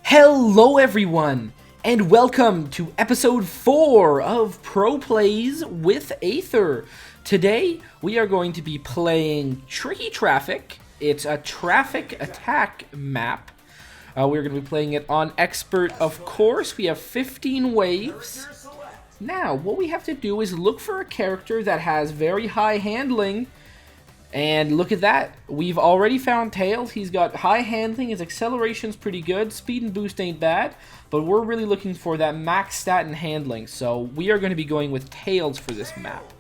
Hello everyone, and welcome to episode 4 of Pro Plays with Ather. Today, we are going to be playing Tricky Traffic. It's a traffic attack map. We're going to be playing it on Expert, of course. We have 15 waves. Now, what we have to do is look for a character that has very high handling. And look at that. We've already found Tails. He's got high handling. His acceleration's pretty good. Speed and boost ain't bad. But we're really looking for that max stat and handling. So we are going to be going with Tails for this map.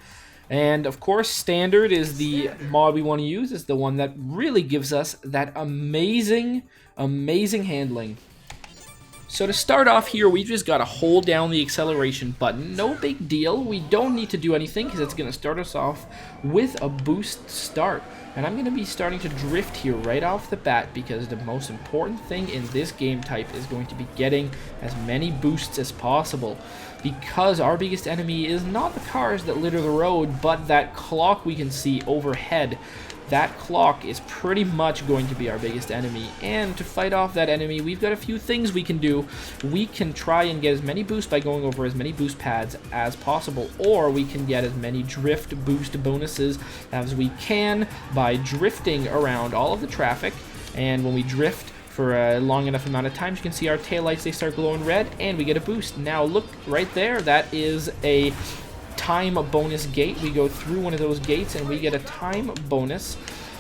And of course, Standard is the mod we want to use. It's the one that really gives us that amazing handling. So to start off here, we just got to hold down the acceleration button. No big deal. We don't need to do anything because it's going to start us off with a boost start. And I'm going to be starting to drift here right off the bat because the most important thing in this game type is going to be getting as many boosts as possible. Because our biggest enemy is not the cars that litter the road, but that clock we can see overhead. That clock is pretty much going to be our biggest enemy, and to fight off that enemy, we've got a few things we can do. We can try and get as many boosts by going over as many boost pads as possible, or we can get as many drift boost bonuses as we can by drifting around all of the traffic. And when we drift for a long enough amount of time, you can see our taillights, they start glowing red, and we get a boost. Now look right there, that is a time bonus gate. We go through one of those gates and we get a time bonus.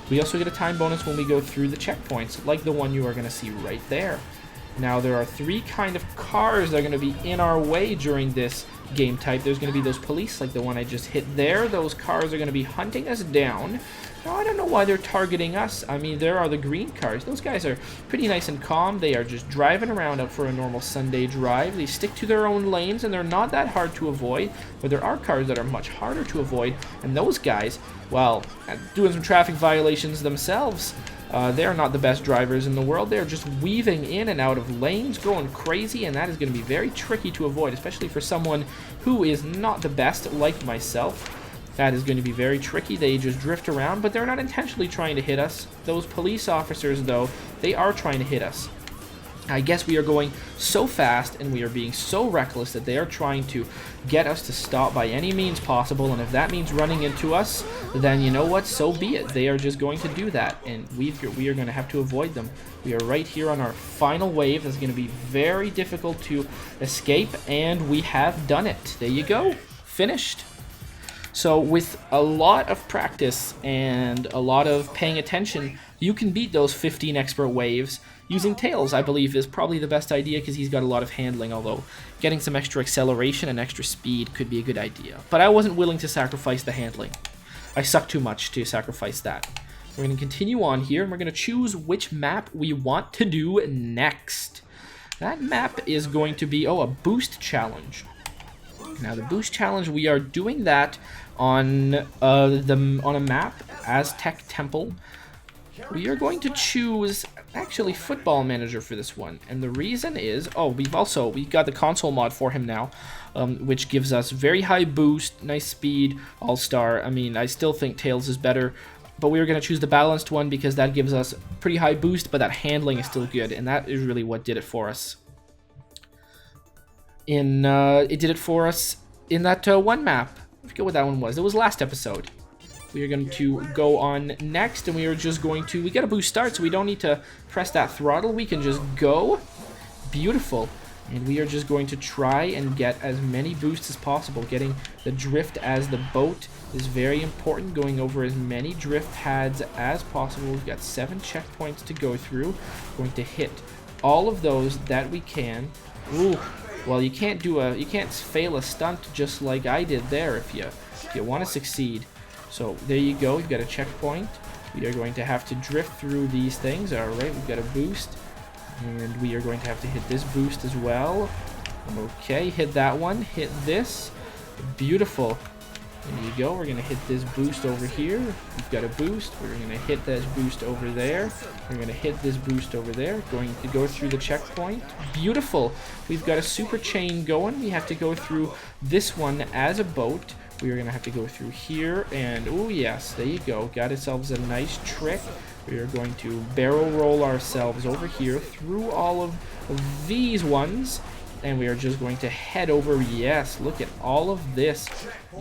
We also get a time bonus when we go through the checkpoints, like the one you are going to see right there. Now there are three kind of cars that are going to be in our way during this game type. There's going to be those police, like the one I just hit there. Those cars are going to be hunting us down. Now, I don't know why they're targeting us. I mean, there are the green cars. Those guys are pretty nice and calm. They are just driving around out for a normal Sunday drive. They stick to their own lanes, and they're not that hard to avoid. But there are cars that are much harder to avoid. And those guys, well, doing some traffic violations themselves. They're not the best drivers in the world. They're just weaving in and out of lanes, going crazy, and that is going to be very tricky to avoid, especially for someone who is not the best, like myself. That is going to be very tricky. They just drift around, but they're not intentionally trying to hit us. Those police officers, though, they are trying to hit us. I guess we are going so fast and we are being so reckless that they are trying to get us to stop by any means possible, and if that means running into us, then you know what, so be it. They are just going to do that, and we are going to have to avoid them. We are right here on our final wave. That's going to be very difficult to escape, and we have done it. There you go. Finished. So with a lot of practice and a lot of paying attention, you can beat those 15 expert waves. Using Tails, I believe, is probably the best idea because he's got a lot of handling, although getting some extra acceleration and extra speed could be a good idea. But I wasn't willing to sacrifice the handling. I suck too much to sacrifice that. We're going to continue on here, and we're going to choose which map we want to do next. That map is going to be, a boost challenge. Now, the boost challenge, we are doing that on a map, Aztec Temple. We are going to choose, actually, Football Manager for this one. And the reason is, we got the console mod for him now, which gives us very high boost, nice speed, all-star. I mean, I still think Tails is better, but we were going to choose the balanced one because that gives us pretty high boost, but that handling is still good, and that is really what did it for us. It did it for us in that one map. I forget what that one was. It was last episode. We are going to go on next, and we are just going to... We got a boost start, so we don't need to press that throttle. We can just go. Beautiful. And we are just going to try and get as many boosts as possible. Getting the drift as the boat is very important. Going over as many drift pads as possible. We've got 7 checkpoints to go through. Going to hit all of those that we can. Ooh. Well, you can't fail a stunt just like I did there if you want to succeed. So there you go. You've got a checkpoint. We are going to have to drift through these things. All right, we've got a boost, and we are going to have to hit this boost as well. Okay, hit that one. Hit this. Beautiful. There you go. We're going to hit this boost over here. We've got a boost. We're going to hit this boost over there. We're going to hit this boost over there. Going to go through the checkpoint. Beautiful. We've got a super chain going. We have to go through this one as a boat. We are going to have to go through here. And, oh, yes, there you go. Got ourselves a nice trick. We are going to barrel roll ourselves over here through all of these ones. And we are just going to head over. Yes, look at all of this.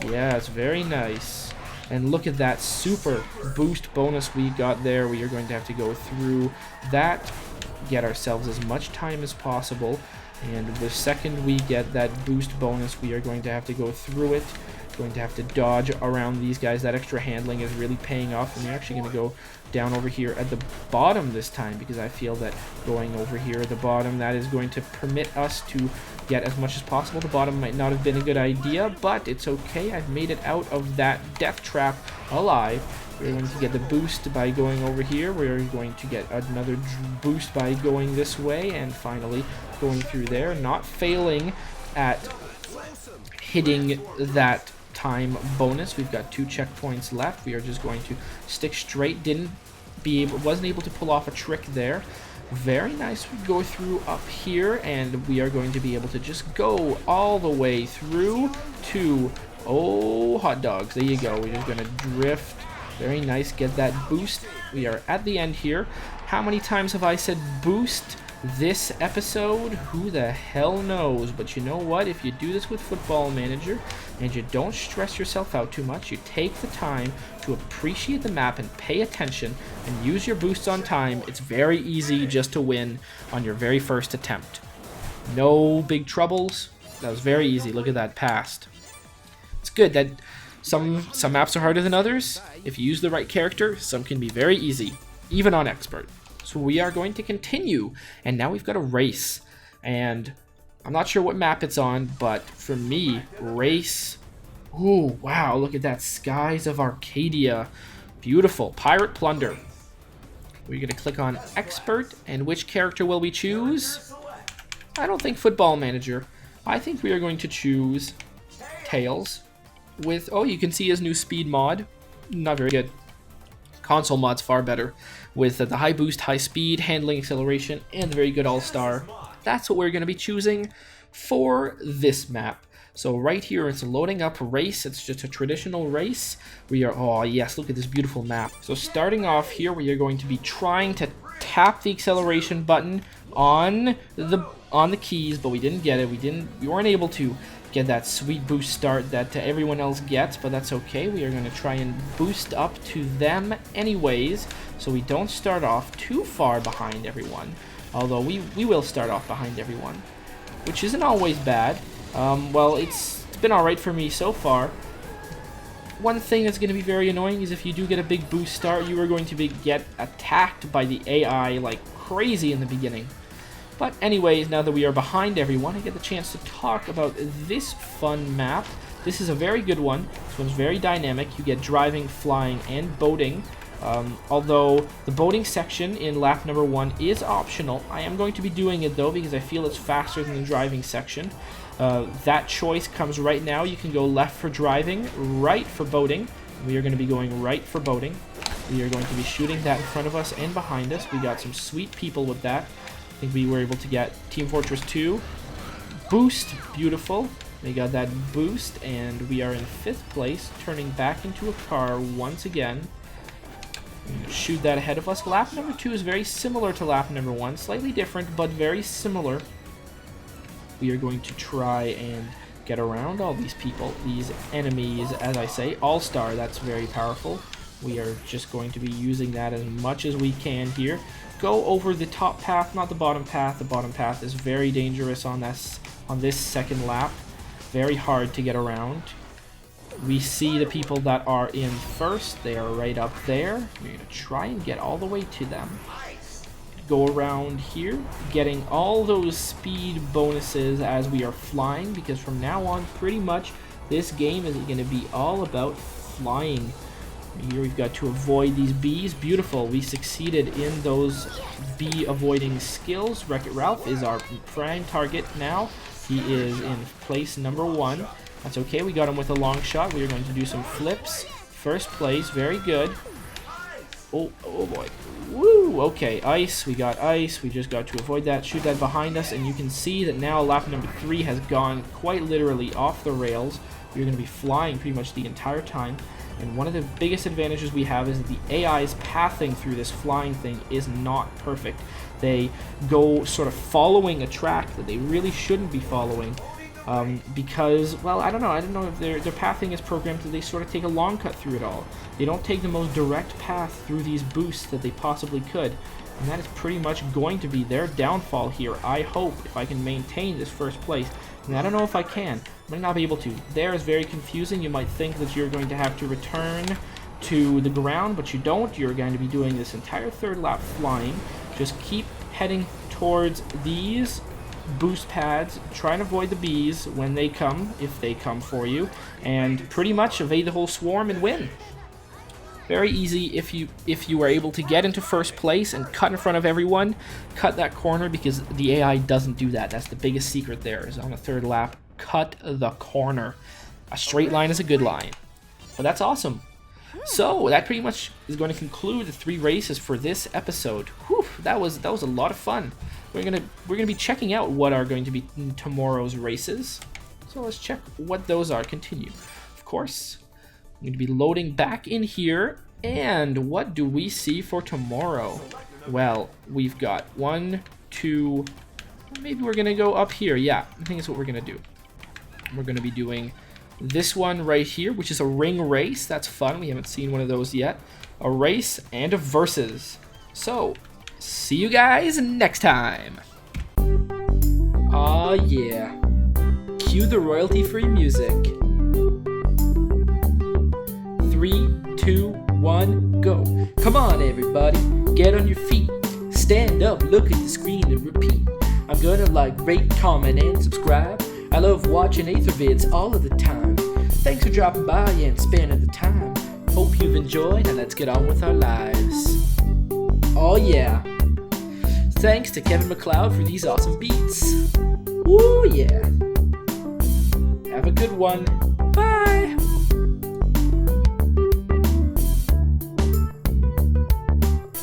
Yes, very nice. And look at that super boost bonus we got there. We are going to have to go through that, get ourselves as much time as possible. And the second we get that boost bonus, we are going to have to go through it. Going to have to dodge around these guys. That extra handling is really paying off. And we're actually going to go down over here at the bottom this time, because I feel that going over here at the bottom, that is going to permit us to get as much as possible. The bottom might not have been a good idea, but it's okay. I've made it out of that death trap alive. We're going to get the boost by going over here. We're going to get another boost by going this way, and finally going through there, not failing at hitting that time bonus. We've got 2 checkpoints left. We are just going to stick straight. Wasn't able to pull off a trick there. Very nice. We go through up here, and we are going to be able to just go all the way through to, oh, hot dogs. There you go. We're just going to drift. Very nice. Get that boost. We are at the end here. How many times have I said boost this episode? Who the hell knows? But you know what? If you do this with Football Manager and you don't stress yourself out too much, you take the time to appreciate the map and pay attention and use your boosts on time, it's very easy just to win on your very first attempt. No big troubles. That was very easy. Look at that passed. It's good that some maps are harder than others. If you use the right character, some can be very easy, even on expert. So we are going to continue, and now we've got a race, and I'm not sure what map it's on, but for me, race, ooh, wow, look at that, Skies of Arcadia, beautiful, Pirate Plunder. We're going to click on expert, and which character will we choose? I don't think Football Manager. I think we are going to choose Tails with, oh, you can see his new speed mod, not very good. Console mod's far better, with the high boost, high speed, handling, acceleration, and the very good all-star. That's what we're going to be choosing for this map. So right here, it's loading up race. It's just a traditional race. We are, oh yes, look at this beautiful map. So starting off here, we are going to be trying to tap the acceleration button on the keys, but we didn't get it. We weren't able to get that sweet boost start that everyone else gets, but that's okay. We are going to try and boost up to them anyways, so we don't start off too far behind everyone, although we will start off behind everyone, which isn't always bad. Well, it's been alright for me so far. One thing that's going to be very annoying is if you do get a big boost start, you are going to get attacked by the AI like crazy in the beginning. But anyways, now that we are behind everyone, I get the chance to talk about this fun map. This is a very good one. This one's very dynamic. You get driving, flying, and boating. Although the boating section in lap number 1 is optional. I am going to be doing it though because I feel it's faster than the driving section. That choice comes right now. You can go left for driving, right for boating. We are going to be going right for boating. We are going to be shooting that in front of us and behind us. We got some sweet people with that. I think we were able to get Team Fortress 2. Boost, beautiful. We got that boost, and we are in 5th place, turning back into a car once again. Shoot that ahead of us. Lap number 2 is very similar to lap number 1. Slightly different, but very similar. We are going to try and get around all these people, these enemies, as I say. All-Star, that's very powerful. We are just going to be using that as much as we can here. Go over the top path, not the bottom path. The bottom path is very dangerous on this second lap. Very hard to get around. We see the people that are in first. They are right up there. We're going to try and get all the way to them. Go around here, getting all those speed bonuses as we are flying, because from now on, pretty much, this game is going to be all about flying. Here we've got to avoid these bees. Beautiful. We succeeded in those bee avoiding skills. Wreck-It Ralph is our prime target now. He is in place number 1. That's okay. We got him with a long shot. We are going to do some flips. First place. Very good. Oh boy. Woo! Okay, ice. We got ice. We just got to avoid that. Shoot that behind us. And you can see that now lap number 3 has gone quite literally off the rails. We're going to be flying pretty much the entire time. And one of the biggest advantages we have is that the AI's pathing through this flying thing is not perfect. They go sort of following a track that they really shouldn't be following. Because, well, I don't know if their pathing is programmed that they sort of take a long cut through it all. They don't take the most direct path through these boosts that they possibly could. And that is pretty much going to be their downfall here, I hope, if I can maintain this first place. And I don't know if I can. I might not be able to. There is very confusing. You might think that you're going to have to return to the ground, but you don't. You're going to be doing this entire third lap flying. Just keep heading towards these boost pads, try and avoid the bees when they come, if they come for you, and pretty much evade the whole swarm and win. Very easy if you are able to get into first place and cut in front of everyone. Cut that corner, because the AI doesn't do that. That's the biggest secret there, is on the third lap, cut the corner. A straight line is a good line. But that's awesome. So that pretty much is going to conclude the 3 races for this episode. Whew, that was a lot of fun. We're gonna be checking out what are going to be tomorrow's races. So let's check what those are. Continue. Of course, I'm going to be loading back in here. And what do we see for tomorrow? Well, we've got 1, 2. Maybe we're gonna go up here. Yeah, I think that's what we're gonna do. We're gonna be doing this one right here, which is a ring race. That's fun. We haven't seen one of those yet. A race and a versus. So, see you guys next time. Aw, yeah. Cue the royalty-free music. 3, 2, 1, go. Come on, everybody. Get on your feet. Stand up, look at the screen, and repeat. I'm gonna like, rate, comment, and subscribe. I love watching Ather vids all of the time. Thanks for dropping by and spending the time. Hope you've enjoyed, and let's get on with our lives. Oh yeah. Thanks to Kevin MacLeod for these awesome beats. Woo yeah. Have a good one.